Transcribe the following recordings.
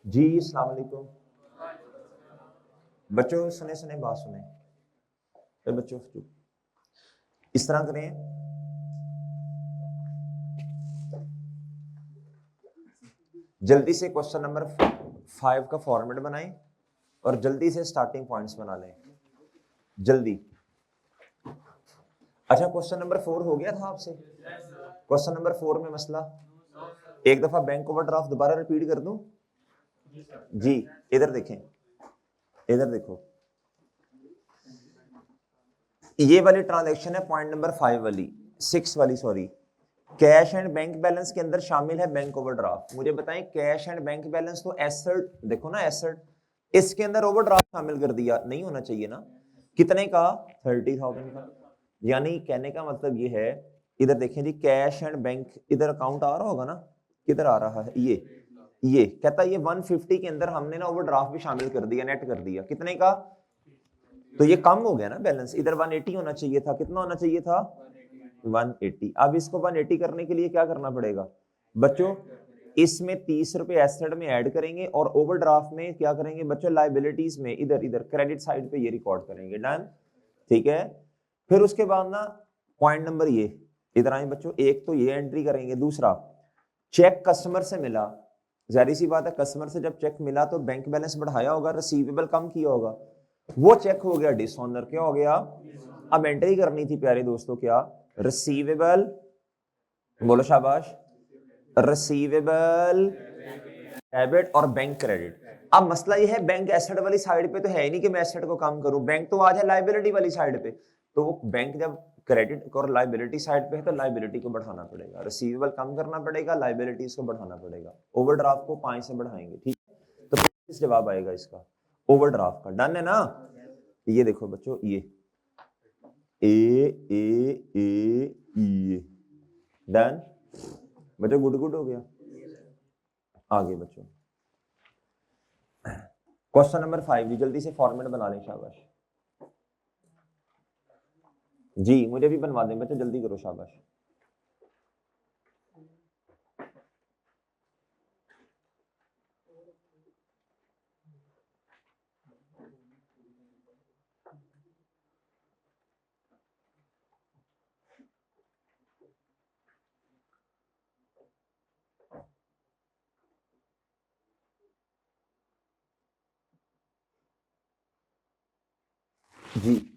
जी अस्सलाम वालेकुम बच्चों, सुने सुने बात सुने। बच्चों इस तरह करें, जल्दी से क्वेश्चन नंबर 5 का फॉर्मेट बनाएं और जल्दी से स्टार्टिंग पॉइंट्स बना लें, जल्दी। अच्छा, क्वेश्चन नंबर 4 हो गया था आपसे? क्वेश्चन नंबर 4 में मसला, एक दफा बैंक ओवरड्राफ्ट दोबारा रिपीट कर दूं? जी, इधर देखें, इधर देखो, ये वाली ट्रांजैक्शन है पॉइंट नंबर 5 वाली, 6 वाली, sorry. Cash and bank balance के अंदर शामिल है बैंक ओवरड्राफ्ट। मुझे बताएं, कैश एंड बैंक बैलेंस तो एसेट, देखो ना एसेट, इसके अंदर ओवरड्राफ्ट शामिल कर दिया, नहीं होना चाहिए ना। कितने का? 30,000 का। यानी कहने का मतलब ये है, इधर देखें जी, कैश एंड बैंक, इधर अकाउंट आ रहा होगा ना, किधर आ रहा है? ये कहता है ये 150 के अंदर हमने ना ओवरड्राफ्ट भी शामिल कर दिया, नेट कर दिया। कितने का? तो ये कम हो गया ना बैलेंस, इधर 180 होना चाहिए था। कितना होना चाहिए था? 180। अब इसको 180 करने के लिए क्या करना पड़ेगा बच्चों? इसमें 30 रुपए एसेट में ऐड करेंगे और ओवरड्राफ्ट में क्या करेंगे बच्चों? लाइबिलिटीज में इधर इधर क्रेडिट साइड पे ये रिकॉर्ड करेंगे। डन, ठीक है। फिर उसके बाद ना पॉइंट नंबर ये, इधर आए बच्चों, एक तो ये एंट्री करेंगे। दूसरा, चेक कस्टमर से मिला, जाहिर सी बात है कस्टमर से जब चेक मिला तो बैंक बैलेंस बढ़ाया होगा, रिसीवेबल कम किया होगा, वो चेक हो गया डिसऑनर। क्या हो गया? अब एंट्री करनी थी प्यारे दोस्तों, क्या? रिसीवेबल, बोलो शाबाश, रिसीवेबल डेबिट और बैंक क्रेडिट। अब मसला ये है, बैंक एसेट वाली साइड पे तो है ही नहीं कि मैं एसेट को कम करूं, बैंक तो आज है लाइबिलिटी वाली साइड पे। तो वो बैंक जब क्रेडिट और लाइबिलिटी साइड पे है तो लाइबिलिटी को बढ़ाना पड़ेगा, रिसीवेबल कम करना पड़ेगा, लाइबिलिटीज को बढ़ाना पड़ेगा। ओवरड्राफ्ट को 5 से बढ़ाएंगे, ठीक है? तो किस जवाब आएगा इसका? ओवरड्राफ्ट का। डन है ना? ये देखो बच्चों, ये ए डन बच्चों, गुड गुड हो गया। आगे बच्चों, क्वेश्चन नंबर 5 जी, जल्दी से फॉर्मेट बना लें, शाबाश। जी मुझे भी बनवा दें बच्चों, जल्दी करो, शाबाश। जी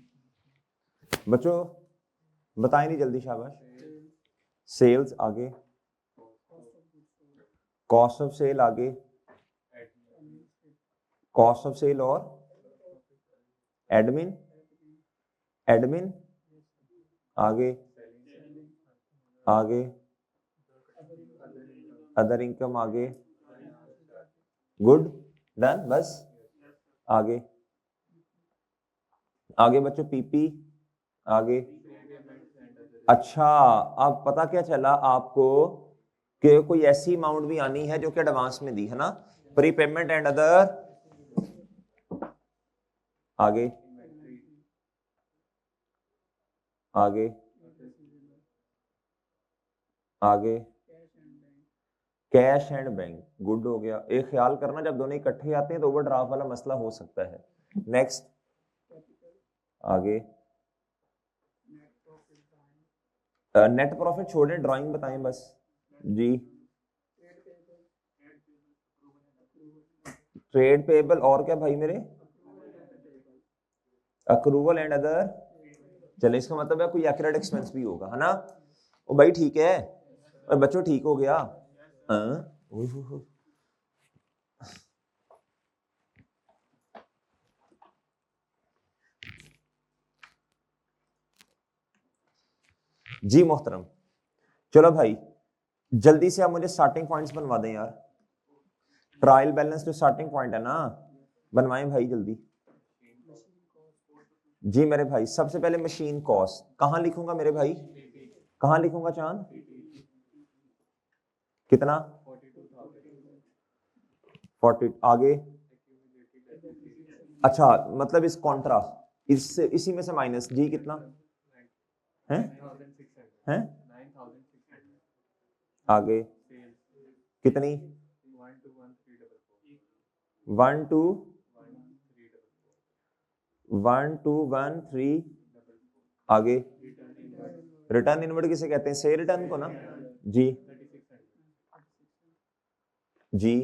बच्चों बताएं नहीं जल्दी, शाबाश। सेल्स आगे, कॉस्ट ऑफ सेल आगे, कॉस्ट ऑफ सेल और एडमिन, एडमिन आगे, आगे अदर इनकम आगे, गुड, डन, बस। आगे, आगे बच्चों पीपी आगे। अच्छा, अब पता क्या चला आपको कि कोई ऐसी अमाउंट भी आनी है जो कि एडवांस में दी है ना, प्री पेमेंट एंड अदर। आगे, आगे, आगे कैश एंड बैंक, गुड हो गया। एक ख्याल करना, जब दोनों इकट्ठे आते हैं तो ओवरड्राफ्ट वाला मसला हो सकता है। नेक्स्ट, आगे नेट प्रॉफिट छोड़ें, ड्राइंग बताएं बस जी। ट्रेड पेबल और क्या भाई मेरे? Accrual and other. चले, इसका मतलब है कोई एक्यूरेट एक्सपेंस भी होगा, है ना? ओ भाई ठीक है, और बच्चों ठीक हो गया। जी मोहतरम, चलो भाई जल्दी से आप मुझे स्टार्टिंग पॉइंट्स बनवा दें यार। ट्रायल बैलेंस जो स्टार्टिंग पॉइंट है ना, बनवाएं भाई जल्दी। जी मेरे भाई, सबसे पहले मशीन कॉस्ट कहां लिखूंगा मेरे भाई? कहां लिखूंगा चांद? कितना? 40 आगे। अच्छा, मतलब इस कॉन्ट्रा, इससे इसी में से माइनस जी, कितना है? हैं? आगे कितनी? 1213 आगे रिटर्न इनवर्ड किसे कहते हैं? से रिटर्न को ना जी जी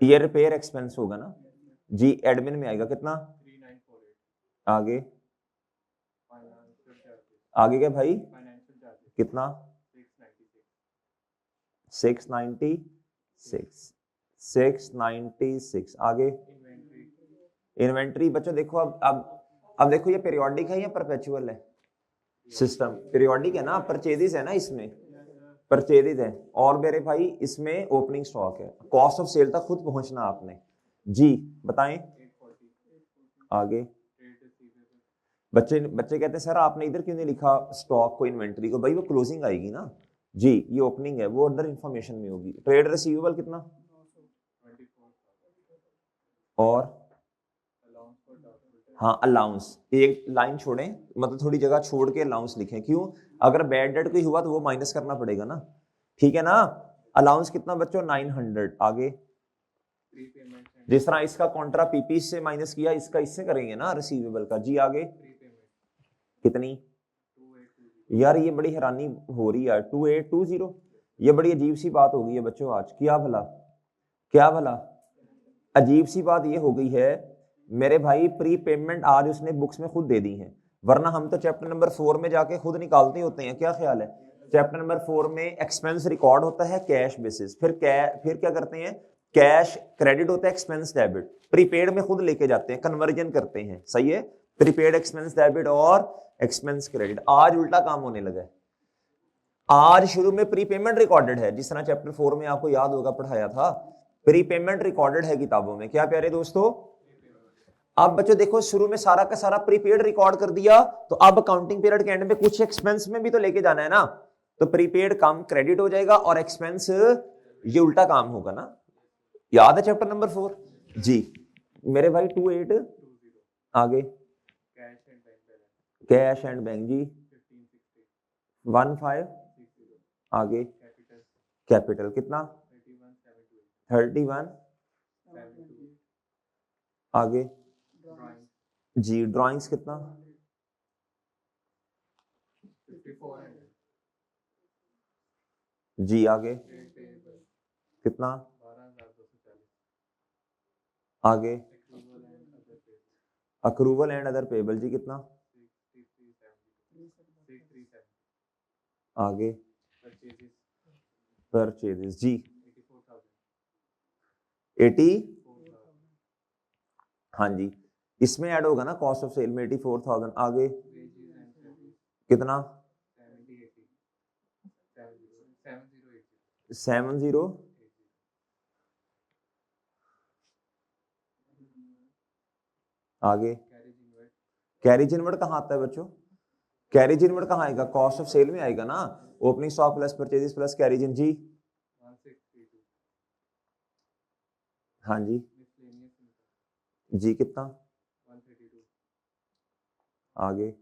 ये रिपेयर एक्सपेंस होगा ना जी। एडमिन में आएगा कितना? आगे आगे क्या भाई? कितना? 696 आगे इन्वेंट्री। बच्चों देखो अब देखो ये पीरियोडिक है या परपेचुअल है? सिस्टम पीरियोडिक है ना, परचेजेस है ना, इसमें परचेजेस है। और मेरे भाई इसमें ओपनिंग स्टॉक है। कॉस्ट ऑफ सेल तक खुद पहुंचना आपने जी। बताएं आगे। बच्चे कहते हैं सर आपने इधर क्यों नहीं लिखा स्टॉक को, इन्वेंट्री को? भाई वो क्लोजिंग आएगी ना जी, ये ओपनिंग है, वो अदर इंफॉर्मेशन में होगी। ट्रेड रिसीवेबल कितना? और हाँ अलाउंस, एक लाइन छोड़ें, मतलब थोड़ी जगह छोड़ के अलाउंस लिखें। क्यों? अगर बैड डेट कोई हुआ तो वो माइनस करना पड़ेगा ना, ठीक है ना। अलाउंस कितना बच्चों? 900 आगे। जिस तरह इसका कॉन्ट्रा पीपी से माइनस किया, इसका इससे करेंगे ना रिसीवेबल का जी। आगे कितनी? यार ये बड़ी हैरानी हो रही है, 2820। ये बड़ी अजीब सी बात हो गई है बच्चों आज। क्या भला, क्या भला अजीब सी बात ये हो गई है मेरे भाई, प्री पेमेंट आज उसने बुक्स में खुद दे दी है, वरना हम तो चैप्टर नंबर 4 में जाके खुद निकालते होते हैं। क्या ख्याल है? चैप्टर नंबर 4 में एक्सपेंस रिकॉर्ड होता है कैश बेसिस, फिर क्या करते हैं? कैश क्रेडिट होता है, एक्सपेंस डेबिट। प्रीपेड में खुद लेके जाते हैं, कन्वर्जन करते हैं, सही है। प्रीपेड एक्सपेंस डेबिट और एक्सपेंस क्रेडिट। आज उल्टा काम होने लगा है। आज शुरू में प्रीपेमेंट रिकॉर्डेड है, जिस तरह चैप्टर 4 में आपको याद होगा पढ़ाया था, प्रीपेमेंट रिकॉर्डेड है किताबों में। क्या प्यारे दोस्तों? अब बच्चों देखो शुरू में सारा का सारा प्रीपेड रिकॉर्ड कर दिया, तो अब अकाउंटिंग पीरियड के एंड में कुछ एक्सपेंस में भी तो लेके जाना है ना, तो प्रीपेड कम क्रेडिट हो जाएगा और एक्सपेंस ये उल्टा काम होगा ना। याद है चैप्टर नंबर 4 जी मेरे भाई? 28 आगे कैश एंड बैंक जी। 15 आगे कैपिटल कितना? 31 आगे जी। ड्राइंग्स कितना? 54 जी। आगे कितना? आगे अक्रूवल एंड अदर पेबल जी कितना? आगे परचेजेस जी 80। हाँ जी, इसमें ऐड होगा ना कॉस्ट ऑफ सेल में 84,000। आगे कितना? 70 आगे कैरेज इनवर्ड कहाँ आता है बच्चों? कैरेज इनवर्ड कहाँ आएगा? कॉस्ट ऑफ सेल में आएगा ना, opening stock plus purchases plus carriage in जी। हाँ जी जी कितना? आगे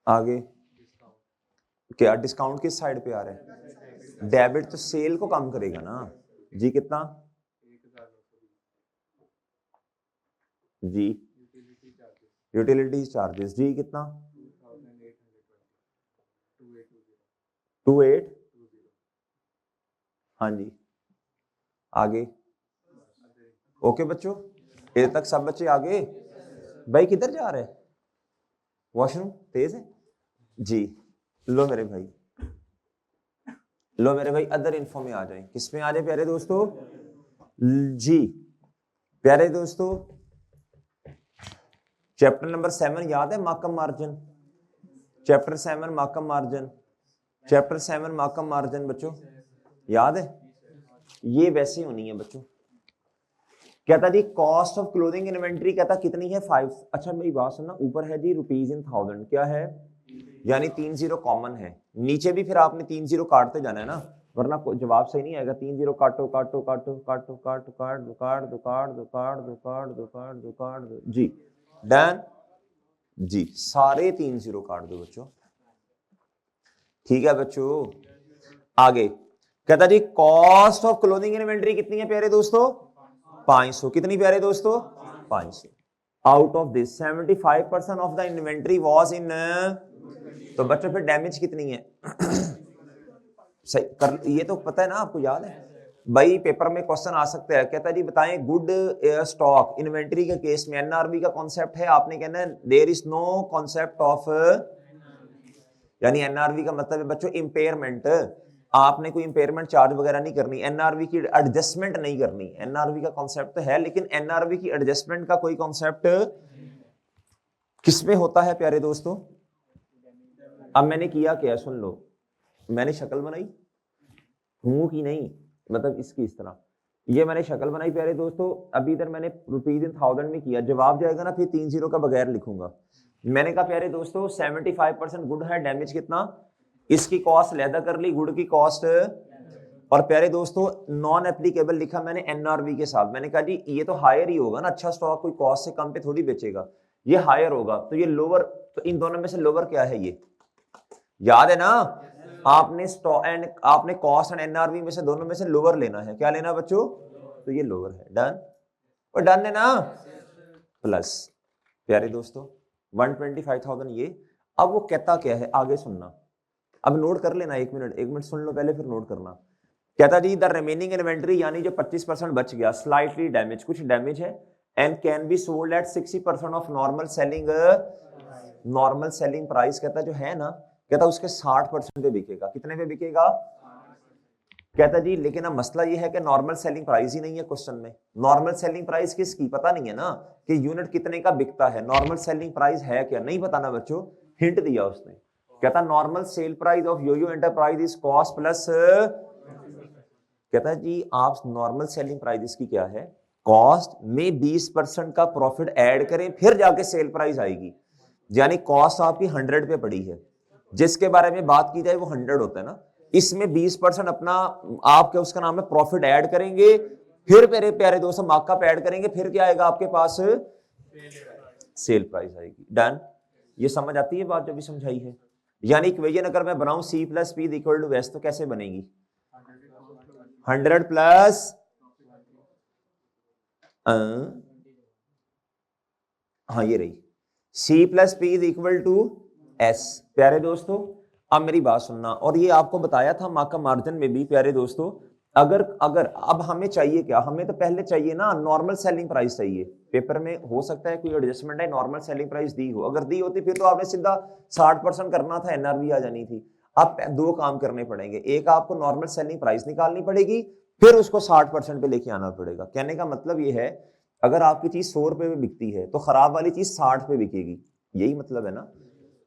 आगे क्या डिस्काउंट किस साइड पे आ रहा है? डेबिट तो सेल को कम करेगा ना जी। कितना? जी यूटिलिटी चार्जेस जी कितना? 28 हाँ जी। आगे ओके बच्चों, ये तक सब बच्चे आगे? भाई किधर जा रहे हैं? वॉशरूम तेज है जी। लो मेरे भाई, लो मेरे भाई, अदर इन्फो में आ जाए। किस में आ जाए प्यारे दोस्तों? जी प्यारे दोस्तों, चैप्टर नंबर 7 याद है? Markup margin. Chapter 7 markup margin, chapter 7 markup margin बच्चों याद है? ये वैसे होनी है बच्चों। कहता जी कॉस्ट ऑफ क्लोथिंग इन्वेंट्री कहता कितनी है? 5। अच्छा मेरी बात सुनना, ऊपर है जी रुपीज इन 1000, क्या है? यानी 30 कॉमन है। नीचे भी फिर आपने 30 काटते जाना है ना, वरना जवाब सही नहीं आएगा। 30 काटो काटो काटो काटो काट काट दो काट दो काट दो काट दो काट दो काट दो काट दो जी। डन जी, सारे 3 0 काट दो बच्चों। ठीक है बच्चों, आगे कहता जी कॉस्ट ऑफ क्लोथिंग इन्वेंट्री कितनी है प्यारे दोस्तों? 500। कितनी प्यारे दोस्तों? 500। Out of this 75% of the inventory was in, तो बच्चों फिर डैमेज कितनी है? सही कर, ये तो पता है ना आपको, याद है भाई, पेपर में क्वेश्चन आ सकता है। कहता है जी बताएं गुड स्टॉक इन्वेंट्री के केस में एनआरबी का कॉन्सेप्ट है, आपने कहना है there is no concept of, यानी एनआरबी का मतलब है बच्चों इंपेयरमेंट। आपने कोई इंपेयरमेंट चार्ज वगैरह नहीं करनी, एनआरबी की एडजस्टमेंट नहीं करनी। एनआरबी का कॉन्सेप्ट है लेकिन एनआरबी की एडजस्टमेंट का कोई कॉन्सेप्ट किसमें होता है प्यारे दोस्तों? अब मैंने किया क्या, सुन लो, मैंने शक्ल बनाई हूं कि नहीं, मतलब इसकी इस तरह, ये मैंने शक्ल बनाई प्यारे दोस्तों। अभी इधर मैंने रुपीज इन थाउजेंड में किया, जवाब जाएगा ना फिर 3 0 का बगैर लिखूंगा। मैंने कहा प्यारे दोस्तों 75% गुड है, डैमेज कितना, इसकी कॉस्ट लैदा कर ली, गुड की कॉस्ट, और प्यारे दोस्तों नॉन एप्लीकेबल लिखा मैंने एनआरबी के साथ। मैंने कहा जी ये तो हायर ही होगा ना, अच्छा स्टॉक कोई कॉस्ट से कम पे थोड़ी बेचेगा, ये हायर होगा, तो ये लोअर, तो इन दोनों में से लोअर क्या है, ये याद है ना? आपने स्टॉक एंड आपने कॉस्ट एंड एनआरबी में से दोनों में से लोअर लेना है। क्या लेना बच्चों? तो ये लोअर है। डन, और डन है ना? प्लस प्यारे दोस्तों 125,000 ये। अब वो कहता क्या है आगे सुनना, अब नोट कर लेना, एक मिनट सुन लो पहले फिर नोट करना। कहता जी द रिमेनिंग इन्वेंट्री, यानी जो 25% बच गया, स्लाइटली डैमेज, कुछ डैमेज है, and can be sold at 60% of normal selling, normal selling price कहता जो है ना, कहता उसके 60% पे बिकेगा। कितने पे बिकेगा? कहता जी लेकिन अब मसला ये है कि नॉर्मल सेलिंग प्राइस ही नहीं है क्वेश्चन में। नॉर्मल सेलिंग प्राइस किसकी पता नहीं है ना, कि यूनिट कितने का बिकता है, नॉर्मल सेलिंग प्राइस है क्या, नहीं पता ना बच्चों, हिंट दिया उसने। कहता normal sale price of YoYo Enterprise is cost plus, कहता जी आप नॉर्मल सेलिंग प्राइस इसकी क्या है, कॉस्ट में 20% का प्रॉफिट ऐड करें फिर जाके सेल प्राइस आएगी। यानी कॉस्ट आपकी 100 पे पड़ी है, जिसके बारे में बात की जाए वो 100 होता है ना, इसमें 20% अपना आपके उसका नाम है प्रॉफिट ऐड करेंगे, फिर मेरे प्यारे दोस्तों मार्कअप ऐड करेंगे, फिर क्या आएगा आपके पास, सेल प्राइस आएगी। डन, ये समझ आती है बात जो भी समझाई है? यानी इक्वेशन अगर मैं बनाऊं C plus P equal to S तो कैसे बनेगी? 100 प्लस, हाँ ये रही, C plus P equal to S। प्यारे दोस्तों अब मेरी बात सुनना, और ये आपको बताया था मार्कअप मार्जिन में भी प्यारे दोस्तों, अगर अब हमें चाहिए क्या, हमें तो पहले चाहिए ना नॉर्मल सेलिंग प्राइस चाहिए। पेपर में हो सकता है कोई एडजस्टमेंट है, नॉर्मल सेलिंग प्राइस दी हो, अगर दी होती फिर तो आपने सीधा 60% करना था, एनआरबी आ जानी थी। अब दो काम करने पड़ेंगे, एक आपको नॉर्मल सेलिंग प्राइस निकालनी पड़ेगी, फिर उसको 60% पे लेके आना पड़ेगा। कहने का मतलब ये है अगर आपकी चीज 100 रुपए में बिकती है तो खराब वाली चीज 60 पे बिकेगी, यही मतलब है ना।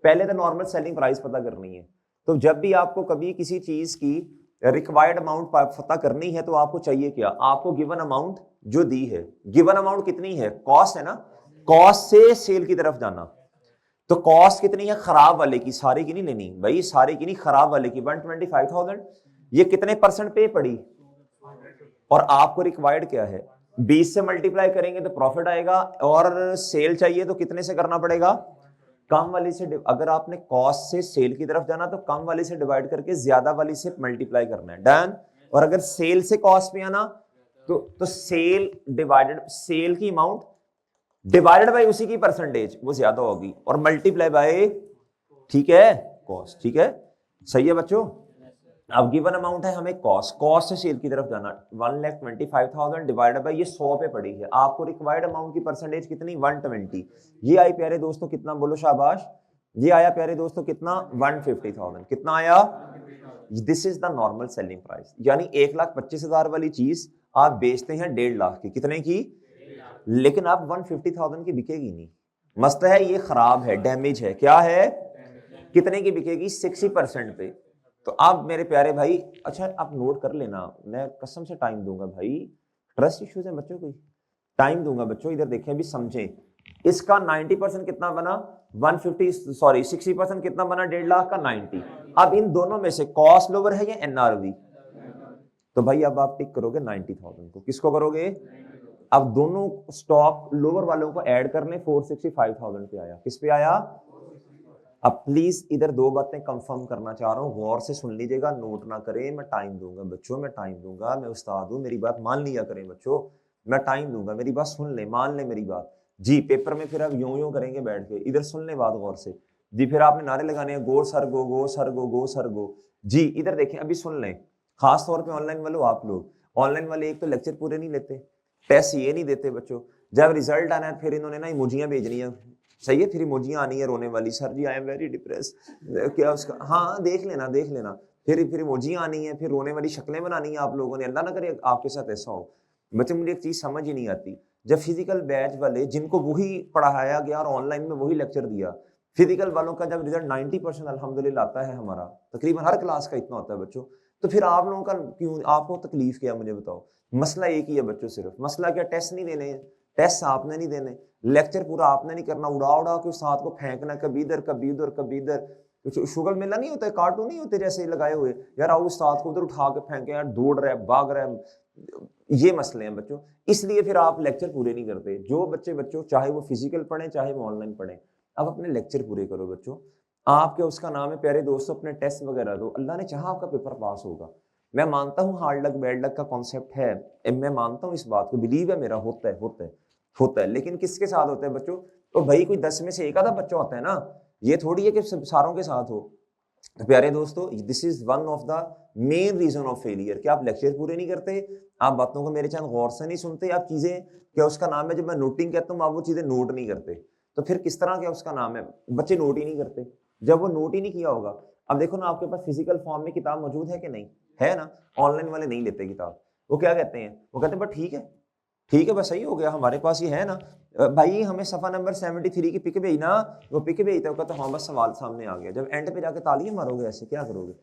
पहले तो नॉर्मल सेलिंग प्राइस पता करनी है। तो जब भी आपको कभी किसी चीज की रिक्वायर्ड अमाउंट पता करनी है तो आपको चाहिए क्या, आपको गिवन अमाउंट जो दी है, गिवन अमाउंट कितनी है, कॉस्ट है ना, कॉस्ट से सेल की तरफ जाना। तो कॉस्ट कितनी है खराब वाले की, सारी की नहीं लेनी भाई, सारी की नहीं, खराब वाले की 125,000, ये कितने परसेंट पे पड़ी, और आपको रिक्वायर्ड क्या है, 20 से मल्टीप्लाई करेंगे तो प्रॉफिट आएगा, और सेल चाहिए तो कितने से करना पड़ेगा, कम वाली से। अगर आपने कॉस्ट से सेल की तरफ जाना तो कम वाली से डिवाइड करके ज्यादा वाली से मल्टीप्लाई करना है। डन। और अगर सेल से कॉस्ट पे आना तो सेल डिवाइडेड, सेल की अमाउंट डिवाइडेड बाय उसी की परसेंटेज वो ज्यादा होगी, और मल्टीप्लाई बाय, ठीक है, कॉस्ट। ठीक है, सही है बच्चों। अब गिवन अमाउंट है हमें कॉस्ट, कॉस्ट से सेल की तरफ जाना, 1,25,000 डिवाइडेड बाय ये 100 पे पड़ी है, आपको रिक्वायर्ड अमाउंट की परसेंटेज कितनी, 120। ये आई प्यारे दोस्तों कितना, बोलो शाबाश, ये आया प्यारे दोस्तों कितना, 150,000। कितना आया? This is the normal selling price. यानी 1,25,000 वाली चीज आप बेचते हैं 1.5 लाख की, कितने की, लेकिन आप 150,000 की बिकेगी नहीं। मसला है ये खराब है, डैमेज है, क्या है, कितने की बिकेगी, 60% पे। तो आप मेरे प्यारे भाई, अच्छा आप नोट कर लेना, मैं कसम से टाइम दूंगा भाई, ट्रस्ट इश्यूज है बच्चों को, टाइम दूंगा बच्चों, इधर देखें अभी समझें। इसका 90% कितना बना, 60% कितना बना, 1.5 लाख का 90। अब इन दोनों में से कॉस्ट लोअर है या एनआरवी, तो भाई अब आप टिक करोगे 90,000 को, किसको करोगे, अब दोनों स्टॉक लोअर वालों को ऐड कर लें, 465,000 पे आया। किस पे आया? अब प्लीज इधर दो बातें कंफर्म करना चाह रहा हूँ, गौर से सुन लीजिएगा, नोट ना करें। मैं टाइम दूंगा बच्चों, मैं टाइम दूंगा, मैं उस्ताद हूँ, मेरी बात मान लिया करें बच्चों, मैं टाइम दूंगा, मेरी बात सुन ले, मान ले मेरी बात जी। पेपर में फिर आप यूं करेंगे बैठ के, इधर सुन ले बात गौर से जी। फिर आपने नारे लगाने हैं, गो सर गो, गो सर गो, गो सर गो जी। इधर देखें, अभी सुन लें, खास तौर पे ऑनलाइन वालों, आप लोग ऑनलाइन वाले एक तो लेक्चर पूरे नहीं लेते, टेस्ट ये नहीं देते बच्चों, जब रिजल्ट आना है फिर इन्होंने ना इमोजियां भेजनी है, सही है, फिर इमोजियां आनी है रोने वाली, sir ji I am very depress, क्या उसका, हाँ देख लेना देख लेना, फिर इमोजियां आनी है, फिर रोने वाली शक्लें बनानी है आप लोगों ने। अल्लाह ना करे आपके साथ ऐसा हो। बच्चे मुझे एक चीज समझ ही नहीं आती, जब फिजिकल बैच वाले जिनको वही पढ़ाया गया और ऑनलाइन में वही लेक्चर दिया, फिजिकल वालों का जब रिजल्ट 90% अल्हम्दुलिल्लाह आता है, हमारा तकरीबन हर क्लास का इतना होता है बच्चों, तो फिर आप लोगों का क्यों, आपको तकलीफ क्या, मुझे बताओ। मसला एक ही है बच्चों, सिर्फ मसला क्या, टेस्ट नहीं देने, टेस्ट आपने नहीं देने, लेक्चर पूरा आपने नहीं करना, उड़ा उड़ा के साथ को फेंकना, कभी इधर कभी उधर कभी इधर। शुगर मेला नहीं होता है, कार्टून नहीं होते जैसे लगाए हुए, यार आओ साथ को उधर उठा के फेंके, यार दौड़ रहे भाग रहे, ये मसले हैं बच्चों। इसलिए फिर आप लेक्चर पूरे नहीं करते। जो बच्चों चाहे वो फिजिकल पढ़े चाहे वो ऑनलाइन पढ़े, अब अपने लेक्चर पूरे करो बच्चों। आपके उसका नाम है प्यारे दोस्तों, अपने टेस्ट वगैरह दो, अल्लाह ने चाहा आपका पेपर पास होगा। मैं मानता हूँ हार्ड लक बैड लक का कॉन्सेप्ट है, मैं मानता हूँ इस बात को, बिलीव है मेरा, होता है, लेकिन किसके साथ होता है बच्चों? तो भाई कोई 10 में से एक आधा बच्चा होता है ना, ये थोड़ी है कि सारों के साथ हो। तो प्यारे दोस्तों, this is one of the main reason of failure, कि आप लेक्चर पूरे नहीं करते, आप बातों को मेरे चैनल गौर से नहीं सुनते, आप चीजें, क्या उसका नाम है, जब मैं नोटिंग कहता हूँ आप वो चीजें नोट नहीं करते, तो फिर किस तरह क्या उसका नाम है, बच्चे नोट ही नहीं करते। जब वो नोट ही नहीं किया होगा, अब देखो ना आपके पास फिजिकल फॉर्म में किताब मौजूद है कि नहीं है ना, ऑनलाइन वाले नहीं लेते किताब, वो क्या कहते हैं, वो कहते हैं बस ठीक है बस सही हो गया, हमारे पास ये है ना, भाई हमें सफा नंबर 73 की पिक भेजना, वो पिक भेजता होगा तो हाँ बस सवाल सामने आ गया। जब एंड पे जाके तालियां मारोगे ऐसे, क्या करोगे?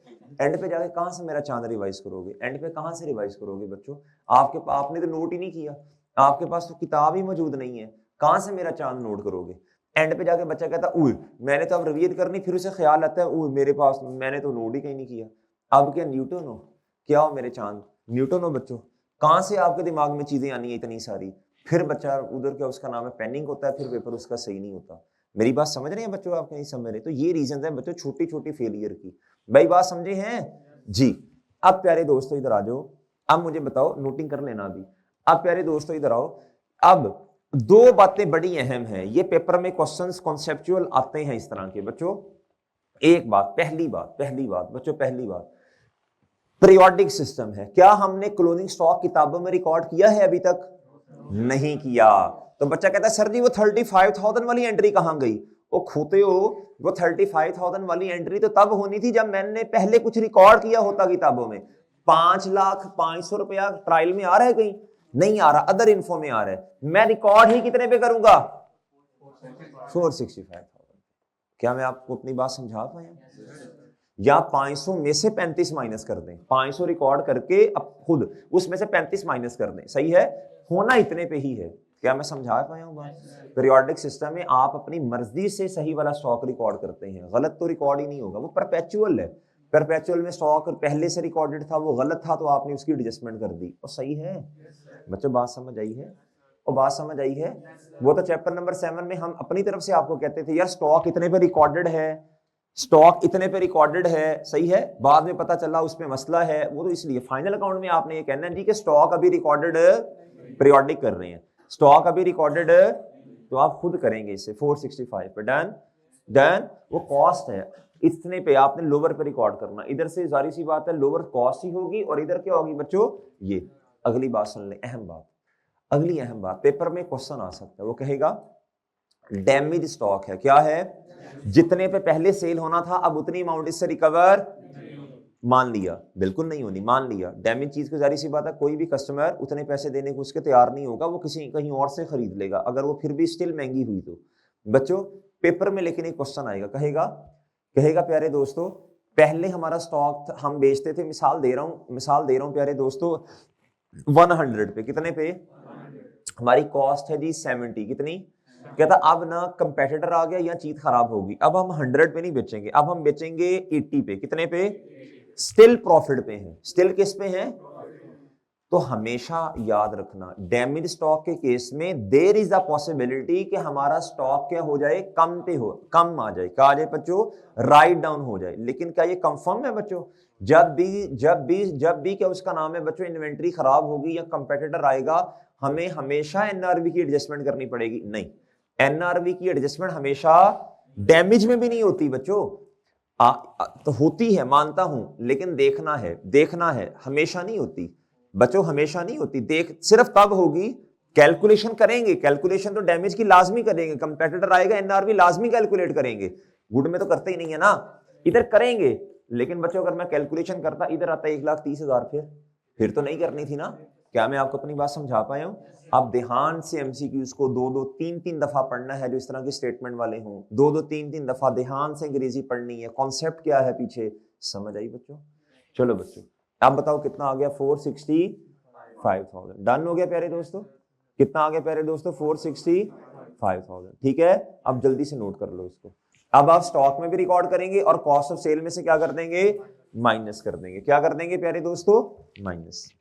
एंड पे जाके कहां से मेरा चांद रिवाइज करोगे? एंड पे कहां से रिवाइज करोगे बच्चों? आपने तो नोट ही नहीं किया, आपके पास तो किताब ही मौजूद नहीं है, कहां से मेरा चांद नोट करोगे? एंड पे जाके बच्चा कहता उई मैंने तो अब रिवीज करनी, फिर उसे ख्याल आता है उई मेरे पास मैंने तो नोट ही कहीं नहीं किया। अब क्या न्यूटन हो, क्या हो मेरे चांद, न्यूटन हो बच्चों, कहां से आपके दिमाग में चीजें आनी है इतनी सारी? फिर बच्चा उधर क्या उसका नाम है पेनिंग होता है, फिर पेपर उसका सही नहीं होता। मेरी बात समझ रहे हैं बच्चों, आप नहीं समझ रहे? तो ये रीजन है बच्चों छोटी छोटी फेलियर की, भाई बात समझे हैं जी। अब प्यारे दोस्तों इधर आ जाओ, अब मुझे बताओ, नोटिंग कर लेना अभी। अब प्यारे दोस्तों इधर आओ, अब दो बातें बड़ी अहम है, ये पेपर में क्वेश्चंस कॉन्सेप्चुअल आते हैं इस तरह के बच्चों। एक बात, पहली बात बच्चों, पहली बात पीरियोडिक सिस्टम है। क्या हमने क्लोजिंग स्टॉक किताबों में रिकॉर्ड किया है अभी तक? नहीं किया। तो बच्चा कहता है सर जी वो 35,000 वाली एंट्री कहां गई? वो खोते हो, वो 35,000 वाली एंट्री तो तब होनी थी जब मैंने पहले कुछ रिकॉर्ड किया होता किताबों में। 5,05,000 रुपया ट्रायल में आ रहा है कहीं? नहीं आ रहा, अदर इन्फो में आ रहा है। मैं रिकॉर्ड ही कितने पे करूंगा? 465,000। क्या मैं आपको अपनी बात समझा पाया? या 500 में से 35 माइनस कर दें, 500 रिकॉर्ड करके अब खुद उसमें से 35 माइनस कर दें, सही है, होना इतने पे ही है। क्या मैं समझा पाया हूं बात? पीरियोडिक सिस्टम में आप अपनी मर्जी से सही वाला स्टॉक रिकॉर्ड करते हैं, गलत तो रिकॉर्ड ही नहीं होगा, वो परपेचुअल है। परपेचुअल में स्टॉक पहले से रिकॉर्डेड था, वो गलत था तो आपने उसकी एडजस्टमेंट कर दी, और सही है बच्चों, बात समझ आई है? और बात समझ आई है? वो तो चैप्टर नंबर 7 में हम अपनी तरफ से आपको कहते थे यार स्टॉक इतने पे रिकॉर्डेड है, स्टॉक इतने पे रिकॉर्डेड है, सही है, बाद में पता चला उसमें मसला है, वो तो इसलिए फाइनल अकाउंट में आपने ये कहना है जी कि स्टॉक अभी रिकॉर्डेड पीरियोडिक कर रहे हैं, स्टॉक अभी रिकॉर्डेड, तो आप खुद करेंगे इसे 465 पे, डन। वो कॉस्ट है इतने पे, आपने लोअर पे रिकॉर्ड करना, इधर से जारी सी बात है लोअर कॉस्ट ही होगी, और इधर क्या होगी बच्चों? ये अगली बात सुन ले, अहम बात, अगली अहम बात, पेपर में क्वेश्चन आ सकता है, वो कहेगा डैमेज स्टॉक है, क्या है? जितने पे पहले सेल होना था अब उतनी अमाउंट इससे रिकवर, मान लिया, बिल्कुल नहीं होनी, मान लिया। डैमेज चीज को जारी सी बात है, कोई भी कस्टमर उतने पैसे देने को उसके तैयार नहीं होगा, वो किसी कहीं और से खरीद लेगा अगर वो फिर भी स्टिल महंगी हुई तो। बच्चों पेपर में लेकिन एक क्वेश्चन आएगा, कहेगा प्यारे दोस्तों पहले हमारा स्टॉक हम बेचते थे, मिसाल दे रहा हूं प्यारे दोस्तों 100 पे, कितने पे? हमारी कॉस्ट है जी 70, कितनी? कहता अब ना कंपेटिटर आ गया या चीज खराब होगी, अब हम 100 पे नहीं बेचेंगे, अब हम बेचेंगे 80 पे, कितने पे? स्टिल प्रॉफिट पे हैं, स्टिल किस पे हैं? तो हमेशा याद रखना डैमेज स्टॉक के केस में देयर इज अ पॉसिबिलिटी कि हमारा स्टॉक क्या हो जाए, कम आ जाए, क्या आ जाए बच्चों, राइट डाउन हो जाए। लेकिन क्या ये कंफर्म है बच्चों? जब भी क्या उसका नाम है बच्चों, इन्वेंट्री खराब होगी या कंपेटिटर आएगा, हमें हमेशा एनआरवी की एडजस्टमेंट करनी पड़ेगी? नहीं, एनआरवी की एडजस्टमेंट हमेशा डैमेज में भी नहीं होती बच्चों। तो होती है, मानता हूं, लेकिन देखना है, हमेशा नहीं होती बच्चों, हमेशा नहीं होती। सिर्फ तब होगी, कैलकुलेशन करेंगे, कैलकुलेशन तो डैमेज की लाजमी करेंगे, कंपेटिटर आएगा एनआरवी लाजमी कैलकुलेट करेंगे। गुड में तो करते ही नहीं है ना, इधर करेंगे। लेकिन बच्चों अगर मैं कैलकुलेशन करता, इधर आता 1,30,000, फिर तो नहीं करनी थी ना। क्या मैं आपको अपनी बात समझा पाया हूं? आप ध्यान से एमसीक्यूज को 2-2, 3-3 दफा पढ़ना है, जो इस तरह के स्टेटमेंट वाले हों, 2-2, 3-3 दफा ध्यान से अंग्रेजी पढ़नी है, कॉन्सेप्ट क्या है पीछे, समझ आई बच्चों? चलो बच्चों, अब बताओ कितना आ गया, 465,000। डन हो गया प्यारे दोस्तों? कितना आ गया प्यारे दोस्तों? 465,000। ठीक है, अब जल्दी से नोट कर लो इसको। अब आप स्टॉक में भी रिकॉर्ड करेंगे और कॉस्ट ऑफ सेल में से क्या कर देंगे, माइनस कर देंगे। क्या कर देंगे प्यारे दोस्तों? माइनस।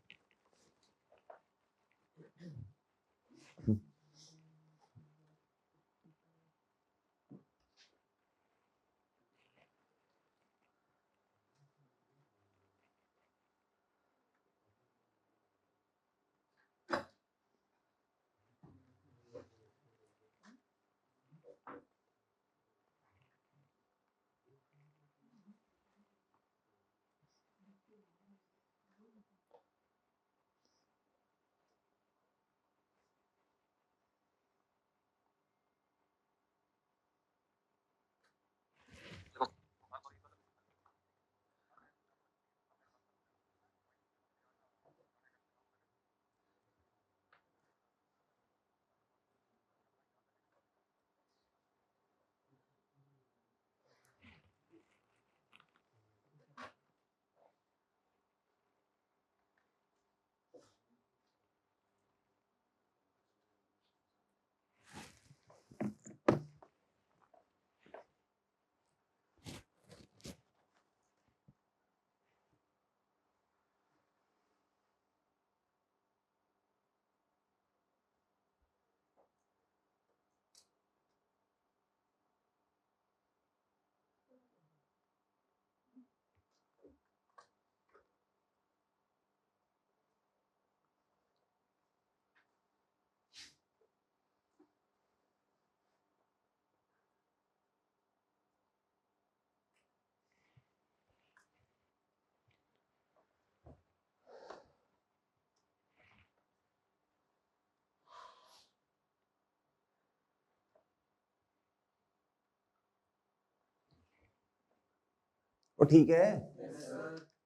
तो ठीक है,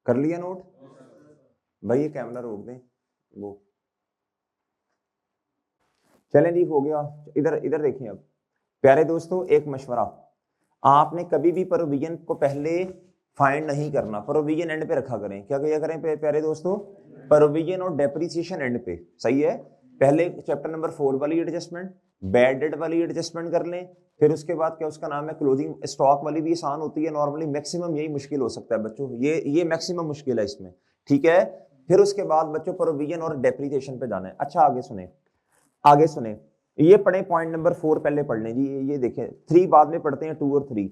कर लिया नोट? भाई ये कैमरा रोक दें वो। चलें जी, हो गया। इधर इधर देखें। अब प्यारे दोस्तों, एक मशवरा, आपने कभी भी प्रोविजन को पहले फाइंड नहीं करना, प्रोविजन एंड पे रखा करें। क्या किया करें प्यारे दोस्तों? प्रोविजन और डेप्रिसिएशन एंड पे, सही है। पहले चैप्टर नंबर 4 वाली एडजस्टमेंट, बैड डेट वाली एडजस्टमेंट कर लें, फिर उसके बाद क्या उसका नाम है, क्लोजिंग स्टॉक वाली भी आसान होती है नॉर्मली, मैक्सिमम यही मुश्किल हो सकता है बच्चों, ये मैक्सिमम मुश्किल है इसमें, ठीक है। फिर उसके बाद बच्चों प्रोविजन और डेप्रिसिएशन पे जाना है। अच्छा आगे सुने, ये पढ़े पॉइंट नंबर 4 पहले पढ़ लें जी। ये देखें, 3 बाद में पढ़ते हैं, 2 और 3।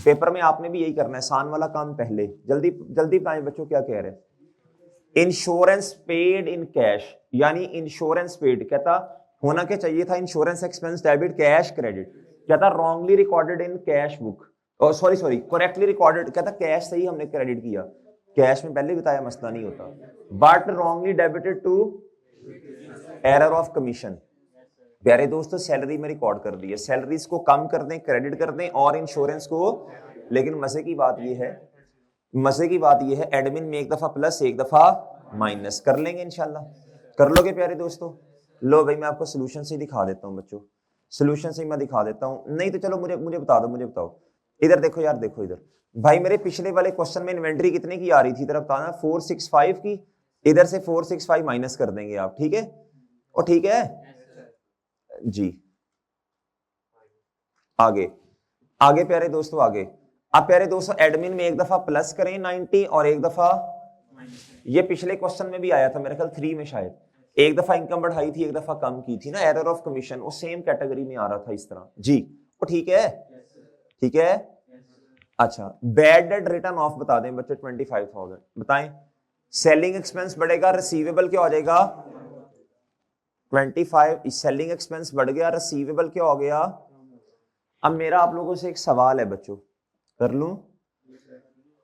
पेपर में आपने भी यही करना है, सान वाला काम पहले। जल्दी जल्दी बताएं बच्चों क्या कह रहे हैं। इंश्योरेंस पेड इन कैश, यानी इंश्योरेंस पेड, कहता होना क्या चाहिए था, insurance expense debit cash credit, कहता wrongly recorded in cash book, sorry correctly recorded, कहता कैश सही हमने क्रेडिट किया, कैश में पहले बताया मसला नहीं होता, but wrongly debited to error of commission. प्यारे दोस्तों, सैलरी में रिकॉर्ड कर दी है, सैलरीज को कम कर दें, क्रेडिट कर दें, और इंश्योरेंस को। लेकिन मजे की बात यह है, एडमिन में एक दफा प्लस एक दफा माइनस कर लेंगे इंशाल्लाह। कर लोगे प्यारे दोस्तों? लो भाई, मैं आपको सोल्यूशन से दिखा देता हूं बच्चों, सोल्यूशन से मैं दिखा देता हूं। नहीं तो चलो मुझे बता दो, मुझे बताओ। इधर देखो यार, देखो इधर भाई, मेरे पिछले वाले क्वेश्चन में इन्वेंट्री कितने की आ रही थी, तरफ बताना, 465 की। इधर से 465 माइनस कर देंगे आप, ठीक है? और ठीक है जी। आगे प्यारे दोस्तों, आगे। अब प्यारे दोस्तों, एडमिन में एक दफा प्लस करें 90 और एक दफा ये पिछले क्वेश्चन में भी आया था मेरे ख्याल 3 में शायद, एक दफा इनकम बढ़ाई थी एक दफा कम की थी ना, एरर ऑफ कमीशन, वो सेम कैटेगरी में आ रहा था इस तरह जी। वो ठीक है, ठीक है। अच्छा, बैड डेट रिटर्न ऑफ बता दें बच्चे 25,000, बताएं। सेलिंग एक्सपेंस बढ़ेगा, रिसीवेबल क्या हो जाएगा 25, सेलिंग एक्सपेंस बढ़ गया, रिसीवेबल क्या हो गया। अब मेरा आप लोगों से एक सवाल है बच्चों, कर लूं?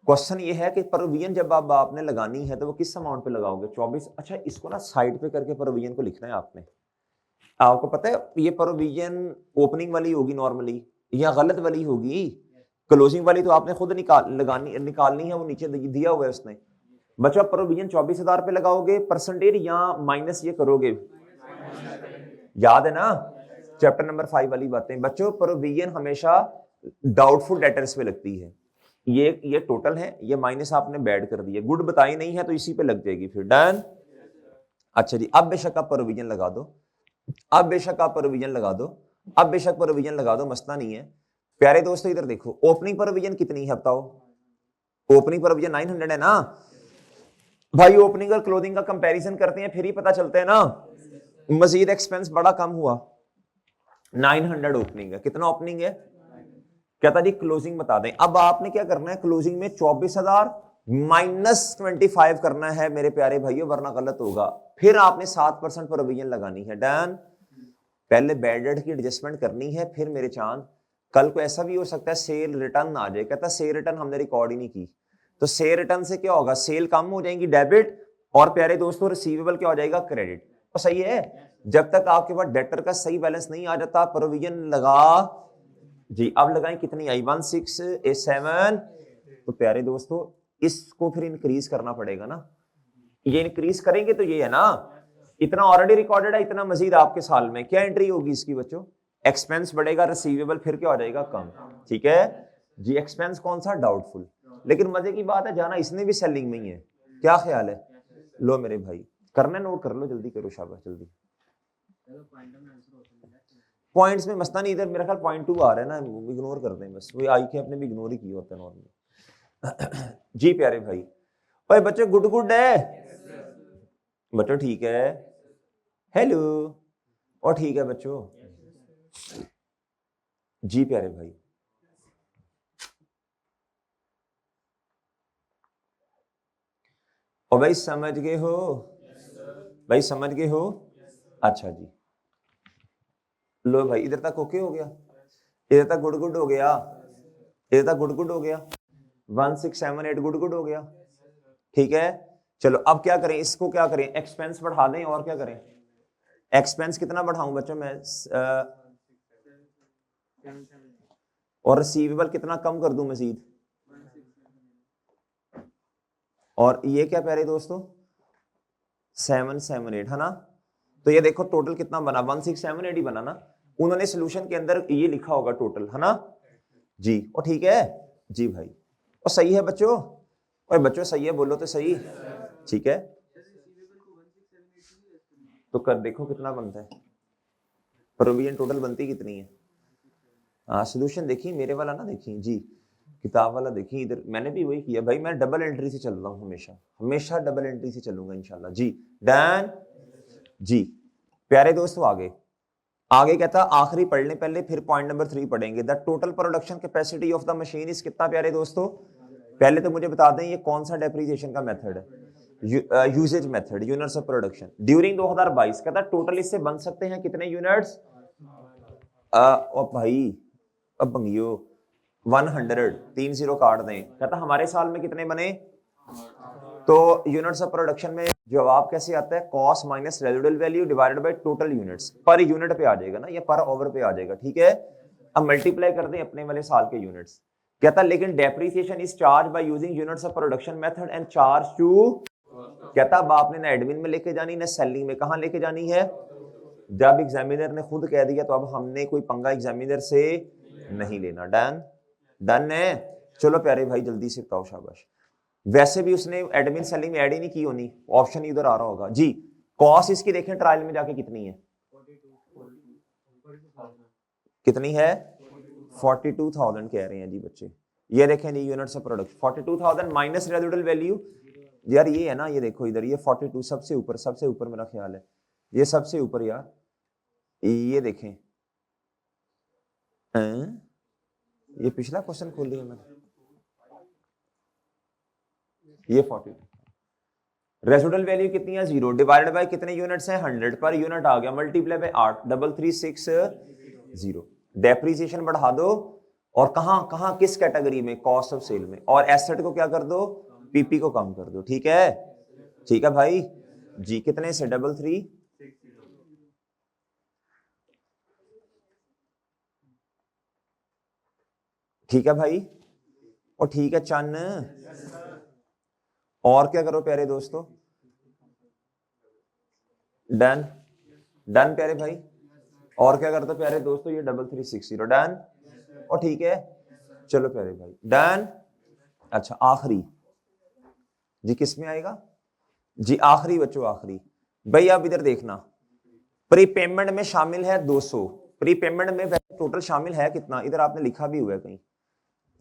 क्वेश्चन ये है कि प्रोविजन जब आपने लगानी है तो वो किस अमाउंट पे लगाओगे 24। अच्छा, इसको ना साइड पे करके प्रोविजन को लिखना है आपने। आपको पता है ये प्रोविजन ओपनिंग वाली होगी नॉर्मली या गलत वाली होगी, क्लोजिंग वाली तो आपने खुद निकालनी है, वो नीचे दिया हुआ है उसने। बच्चों प्रोविजन 24,000 पे लगाओगे परसेंटेज या माइनस ये करोगे, याद है ना चैप्टर नंबर 5 वाली बातें। बच्चों प्रोविजन हमेशा डाउटफुल डेटर्स पे लगती है। ये टोटल है, ये माइनस आपने बैड कर दिया, गुड बताई नहीं है तो इसी पे लग जाएगी फिर। डन। अच्छा जी, अब बेशक आप प्रोविजन लगा दो, अब बेशक आप प्रोविजन लगा दो, अब बेशक प्रोविजन लगा दो, मसला नहीं है। प्यारे दोस्तों इधर देखो, ओपनिंग प्रोविजन कितनी है बताओ। ओपनिंग प्रोविजन 900 है ना भाई। ओपनिंग और क्लोजिंग का कंपैरिजन करते हैं फिर ही पता चलता है ना। मजीद एक्सपेंस बड़ा कम हुआ, 900 ओपनिंग है, कितना ओपनिंग है कहता जी क्लोजिंग बता दें। अब आपने क्या करना है, क्लोजिंग में 24,000 माइनस 25 करना है मेरे प्यारे भाइयों, वरना गलत होगा। फिर आपने 7% प्रोविजन लगानी है। डन। पहले बैड डेट की एडजस्टमेंट करनी है, फिर मेरे चांद कल को ऐसा भी हो सकता है सेल रिटर्न आ जाए, कहता सेल रिटर्न हमने रिकॉर्ड ही नहीं की, तो सेल रिटर्न से क्या होगा, सेल कम हो जाएंगी डेबिट, और प्यारे दोस्तों रिसीवेबल क्या हो जाएगा क्रेडिट। तो सही है, जब तक आपके पास डेटर का सही बैलेंस नहीं आ जाता प्रोविजन लगा जी। अब लगाएं कितनी आई 1687। तो प्यारे दोस्तों इसको फिर इंक्रीज करना पड़ेगा ना, ये इंक्रीज करेंगे तो ये है ना, इतना ऑलरेडी रिकॉर्डेड है, इतना मजीद आपके साल में क्या एंट्री होगी इसकी बच्चों, एक्सपेंस बढ़ेगा, रिसीवेबल फिर क्या हो जाएगा कम। ठीक है जी, एक्सपेंस कौन सा डाउटफुल, लेकिन मजे की बात है जाना इसने भी सेलिंग में ही है, क्या ख्याल है। लो मेरे भाई करना, नोट कर लो, जल्दी करो शाबाश जल्दी। पॉइंट्स में मसला नहीं, इधर मेरा ख्याल पॉइंट 2 आ रहा है ना, इग्नोर कर दें बस, वही आई के अपने भी इग्नोर ही किए होते हैं नॉर्मली। जी प्यारे भाई, ओए बच्चे गुड गुड है बच्चों, ठीक है, हेलो, और ठीक है बच्चों जी प्यारे भाई। और भाई समझ गए हो, भाई समझ गए हो। अच्छा जी, लो भाई इधर तक ओके हो गया, इधर तक गुड गुड हो गया, इधर तक गुड गुड हो गया, 1678 गुड गुड हो गया। ठीक है, चलो अब क्या करें, इसको क्या करें, एक्सपेंस बढ़ा दें, और क्या करें, एक्सपेंस कितना बढ़ाऊं बच्चों मैं, और रिसीवेबल कितना कम कर दूं मजीद, और ये क्या प्यारे दोस्तों 778 है ना। तो ये देखो टोटल कितना बना, 1678 ही बना ना, उन्होंने सोल्यूशन के अंदर ये लिखा होगा टोटल है ना जी। और ठीक है जी भाई, और सही है बच्चों, और बच्चों सही है बोलो तो सही, ठीक है। तो कर देखो कितना बनता है, प्रोविजन टोटल बनती कितनी है। हाँ सोल्यूशन देखी मेरे वाला ना, देखी जी किताब वाला देखी, इधर मैंने भी वही किया भाई, मैं डबल एंट्री से चल रहा हूँ हमेशा, हमेशा डबल एंट्री से चलूंगा इंशाल्लाह जी। डन जी प्यारे दोस्तों, आगे आगे कहता आखिरी पढ़ने पहले फिर पॉइंट नंबर 3 पढ़ेंगे। The total production capacity of the machine is कितना प्यारे दोस्तों, पहले तो मुझे बता दें ये कौन सा डेप्रिसिएशन का मेथड है, usage method, units of production during 2022। कहता टोटल इससे बन सकते हैं कितने यूनिट्स, और भाई अब भंगियो 100 30 काट दें, कहता हमारे साल में कितने बने। तो यूनिट्स ऑफ प्रोडक्शन में जवाब कैसे आता है, cost minus residual value divided by total units, per unit पे आ जाएगा ना, ये पर ओवर पे आ जाएगा। ठीक है, अब मल्टीप्लाई कर दें अपने वाले साल के यूनिट्स। कहता लेकिन depreciation is charge by using units of production method and charge to, कहता अब आपने ना एडमिन में लेके जानी ना सेलिंग में, कहां लेके जानी है। जब एग्जामिनर ने खुद कह दिया तो अब हमने कोई पंगा एग्जामिनर से नहीं लेना। डन डन है, चलो प्यारे भाई जल्दी से बताओ शाबाश। वैसे भी उसने एडमिन सेलिंग में ऐड ही नहीं की होनी, ऑप्शन इधर आ रहा होगा जी। कॉस्ट इसकी देखें ट्रायल में जाके कितनी है, कितनी है 42,000 कह रहे हैं जी बच्चे। ये देखें जी units of product 42,000 minus residual value यार ये है ना, ये देखो इधर, ये 42 सबसे ऊपर मेरा ख्याल है, ये सबसे ऊपर यार, ये देखें, ये पिछला क्वेश्चन खोल लिया मैंने, ये 42। रेसिडुअल वैल्यू कितनी है 0, डिवाइडेड बाय कितने यूनिट्स हैं 100, पर यूनिट आ गया मल्टीप्लाई बाय 8, 336 डेप्रिसिएशन बढ़ा दो, और कहां कहां किस कैटेगरी में, कॉस्ट ऑफ सेल में, और एसेट को क्या कर दो, पीपी को कम कर दो। ठीक है, ठीक है भाई जी, कितने से 336, ठीक है भाई, और ठीक है चन्न, और क्या करो प्यारे दोस्तों, डन, डन प्यारे भाई, और क्या करते हो प्यारे दोस्तों, ये 3360 डन, और ठीक है, चलो प्यारे भाई डन। अच्छा आखिरी जी, किस में आएगा जी, आखिरी बच्चों, आखिरी भाई, आप इधर देखना, प्री पेमेंट में शामिल है 200, प्री पेमेंट में टोटल शामिल है कितना, इधर आपने लिखा भी हुआ है कहीं,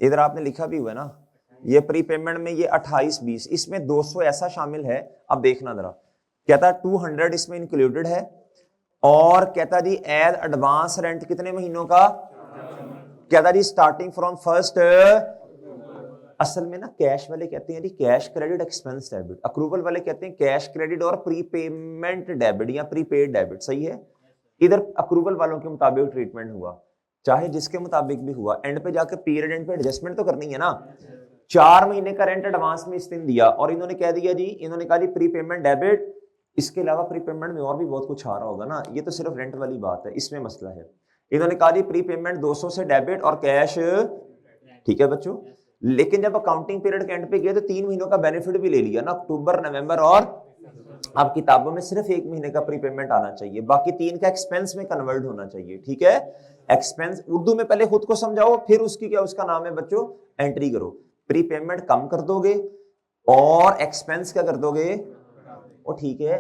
इधर आपने लिखा भी हुआ है ना, ये प्री पेमेंट में ये 28-20, इसमें 200 ऐसा शामिल है। अब देखना जरा, कहता 200 इसमें इंक्लूडेड है, और कहता जी एज एडवांस रेंट कितने महीनों का, कहता जी स्टार्टिंग फ्रॉम फर्स्ट, असल में ना कैश वाले कहते हैं जी cash credit expense debit, approval वाले कहते हैं कैश क्रेडिट और प्रीपेमेंट डेबिट या प्रीपेड डेबिट। सही है, इधर अप्रूवल वालों के मुताबिक ट्रीटमेंट हुआ, चाहे जिसके मुताबिक भी हुआ, एंड पे जाकर पीरियड एंड पे एडजस्टमेंट तो करनी है ना। 4 महीने का रेंट एडवांस में इस दिन दिया, और इन्होंने कह दिया जी, इन्होंने कहा जी प्रीपेमेंट डेबिट, इसके अलावा प्रीपेमेंट में और भी बहुत कुछ आ रहा होगा ना, ये तो सिर्फ रेंट वाली बात है, इसमें मसला है। इन्होंने कहा जी प्रीपेमेंट 200 से डेबिट और कैश, ठीक है बच्चों, लेकिन जब अकाउंटिंग पीरियड के एंड पे गए तो 3 महीनों का बेनिफिट भी ले लिया ना, अक्टूबर नवंबर, और अब किताबों में सिर्फ 1 महीने का प्रीपेमेंट आना चाहिए, बाकी 3 का एक्सपेंस में कन्वर्ट होना चाहिए। ठीक है, एक्सपेंस उर्दू में पहले खुद को समझाओ, फिर उसकी क्या उसका नाम है बच्चों, एंट्री करो। प्रीपेमेंट कम कर दोगे और एक्सपेंस क्या कर दोगे, और ठीक है,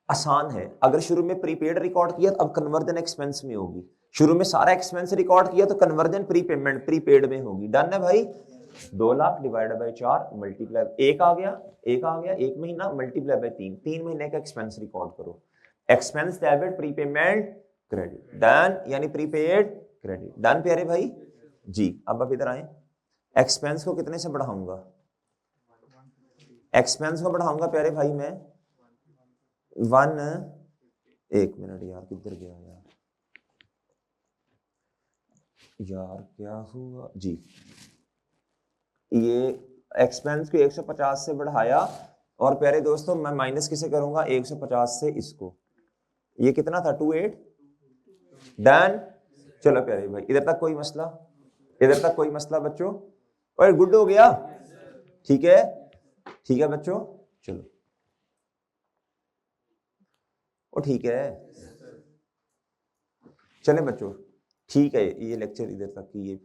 आसान है। अगर शुरू में प्रीपेड रिकॉर्ड किया तो अब कन्वर्जन एक्सपेंस में होगी, शुरू में सारा एक्सपेंस रिकॉर्ड किया तो कन्वर्जन प्रीपेमेंट प्रीपेड में होगी। डन है भाई, 2 लाख डिवाइडेड बाय 4 मल्टीप्लाई, एक आ गया, एक महीना मल्टीप्लाई बाय 3 महीने का एक्सपेंस रिकॉर्ड करो, expense debit prepayment credit, done, यानी प्रीपेड क्रेडिट। डन प्यारे भाई जी। अब आप इधर आए, एक्सपेंस को कितने से बढ़ाऊंगा, एक्सपेंस को बढ़ाऊंगा प्यारे भाई मैं 1, 1 मिनट यार, किधर गया यार क्या हुआ जी, ये एक्सपेंस को 150 से बढ़ाया, और प्यारे दोस्तों मैं माइनस किसे करूंगा, 150 से इसको, ये कितना था 28, डन। चलो प्यारे भाई, इधर तक कोई मसला, इधर तक कोई मसला बच्चों, और गुड हो गया, ठीक है, ठीक है बच्चों, चलो, ओ ठीक है, चले बच्चों, ठीक है, ये लेक्चर इधर तक की, ये